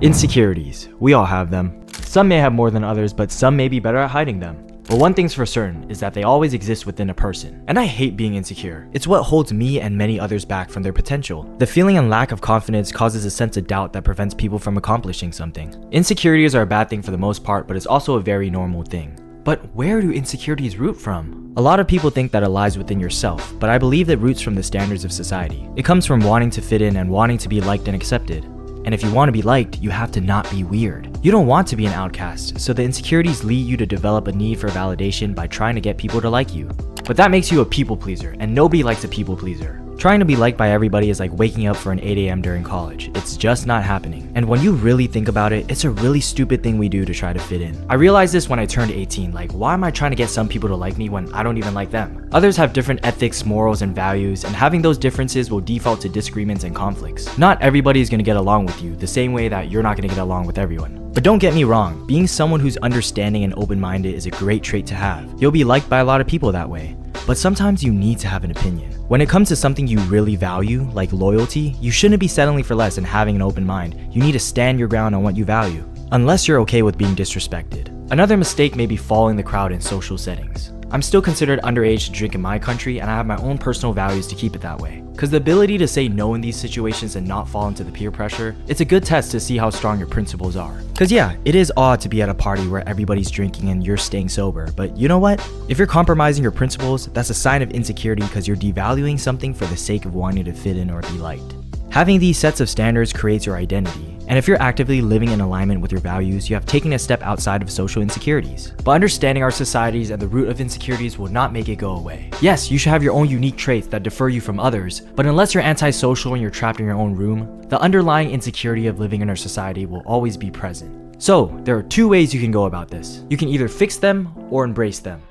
Insecurities. We all have them. Some may have more than others, but some may be better at hiding them. But one thing's for certain is that they always exist within a person. And I hate being insecure. It's what holds me and many others back from their potential. The feeling and lack of confidence causes a sense of doubt that prevents people from accomplishing something. Insecurities are a bad thing for the most part, but it's also a very normal thing. But where do insecurities root from? A lot of people think that it lies within yourself, but I believe it roots from the standards of society. It comes from wanting to fit in and wanting to be liked and accepted. And if you want to be liked, you have to not be weird. You don't want to be an outcast, so the insecurities lead you to develop a need for validation by trying to get people to like you. But that makes you a people pleaser, and nobody likes a people pleaser. Trying to be liked by everybody is like waking up for an 8 a.m. during college. It's just not happening. And when you really think about it, it's a really stupid thing we do to try to fit in. I realized this when I turned 18, like why am I trying to get some people to like me when I don't even like them? Others have different ethics, morals, and values, and having those differences will default to disagreements and conflicts. Not everybody is going to get along with you the same way that you're not going to get along with everyone. But don't get me wrong, being someone who's understanding and open-minded is a great trait to have. You'll be liked by a lot of people that way. But sometimes you need to have an opinion. When it comes to something you really value, like loyalty, you shouldn't be settling for less and having an open mind. You need to stand your ground on what you value, unless you're okay with being disrespected. Another mistake may be following the crowd in social settings. I'm still considered underage to drink in my country, and I have my own personal values to keep it that way. Because the ability to say no in these situations and not fall into the peer pressure, it's a good test to see how strong your principles are. Because yeah, it is odd to be at a party where everybody's drinking and you're staying sober, but you know what? If you're compromising your principles, that's a sign of insecurity because you're devaluing something for the sake of wanting to fit in or be liked. Having these sets of standards creates your identity, and if you're actively living in alignment with your values, you have taken a step outside of social insecurities. But understanding our societies and the root of insecurities will not make it go away. Yes, you should have your own unique traits that differ you from others, but unless you're antisocial and you're trapped in your own room, the underlying insecurity of living in our society will always be present. So, there are two ways you can go about this. You can either fix them or embrace them.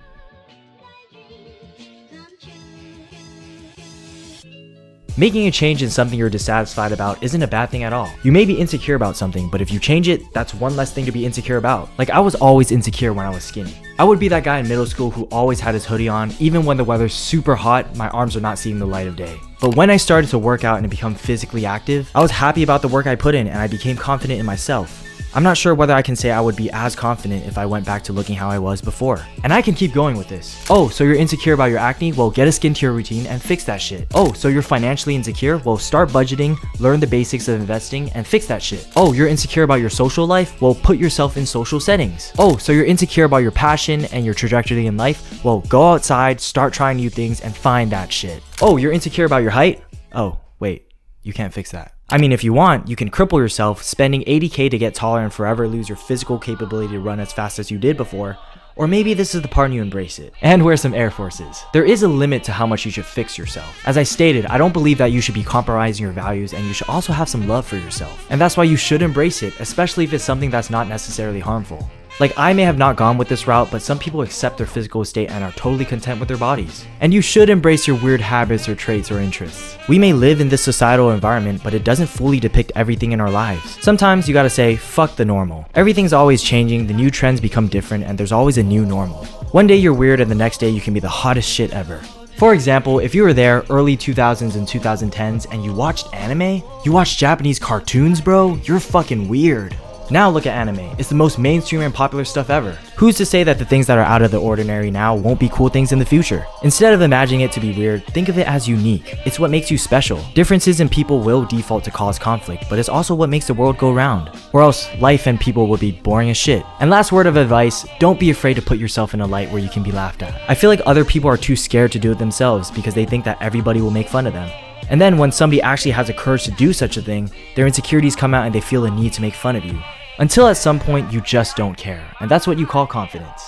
Making a change in something you're dissatisfied about isn't a bad thing at all. You may be insecure about something, but if you change it, that's one less thing to be insecure about. Like I was always insecure when I was skinny. I would be that guy in middle school who always had his hoodie on, even when the weather's super hot, my arms are not seeing the light of day. But when I started to work out and become physically active, I was happy about the work I put in and I became confident in myself. I'm not sure whether I can say I would be as confident if I went back to looking how I was before. And I can keep going with this. Oh, so you're insecure about your acne? Well, get a skincare routine and fix that shit. Oh, so you're financially insecure? Well, start budgeting, learn the basics of investing, and fix that shit. Oh, you're insecure about your social life? Well, put yourself in social settings. Oh, so you're insecure about your passion and your trajectory in life? Well, go outside, start trying new things, and find that shit. Oh, you're insecure about your height? Oh, wait, you can't fix that. I mean, if you want, you can cripple yourself, spending $80K to get taller and forever lose your physical capability to run as fast as you did before. Or maybe this is the part and you embrace it. And wear some Air Forces. There is a limit to how much you should fix yourself. As I stated, I don't believe that you should be compromising your values, and you should also have some love for yourself. And that's why you should embrace it, especially if it's something that's not necessarily harmful. Like, I may have not gone with this route, but some people accept their physical state and are totally content with their bodies. And you should embrace your weird habits or traits or interests. We may live in this societal environment, but it doesn't fully depict everything in our lives. Sometimes you gotta say, fuck the normal. Everything's always changing, the new trends become different, and there's always a new normal. One day you're weird and the next day you can be the hottest shit ever. For example, if you were there early 2000s and 2010s and you watched anime, you watched Japanese cartoons, bro, you're fucking weird. Now look at anime, it's the most mainstream and popular stuff ever. Who's to say that the things that are out of the ordinary now won't be cool things in the future? Instead of imagining it to be weird, think of it as unique. It's what makes you special. Differences in people will default to cause conflict, but it's also what makes the world go round. Or else life and people would be boring as shit. And last word of advice, don't be afraid to put yourself in a light where you can be laughed at. I feel like other people are too scared to do it themselves because they think that everybody will make fun of them. And then when somebody actually has the courage to do such a thing, their insecurities come out and they feel a need to make fun of you. Until at some point you just don't care, and that's what you call confidence.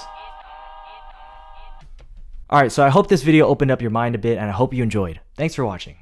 Alright, so I hope this video opened up your mind a bit and I hope you enjoyed. Thanks for watching.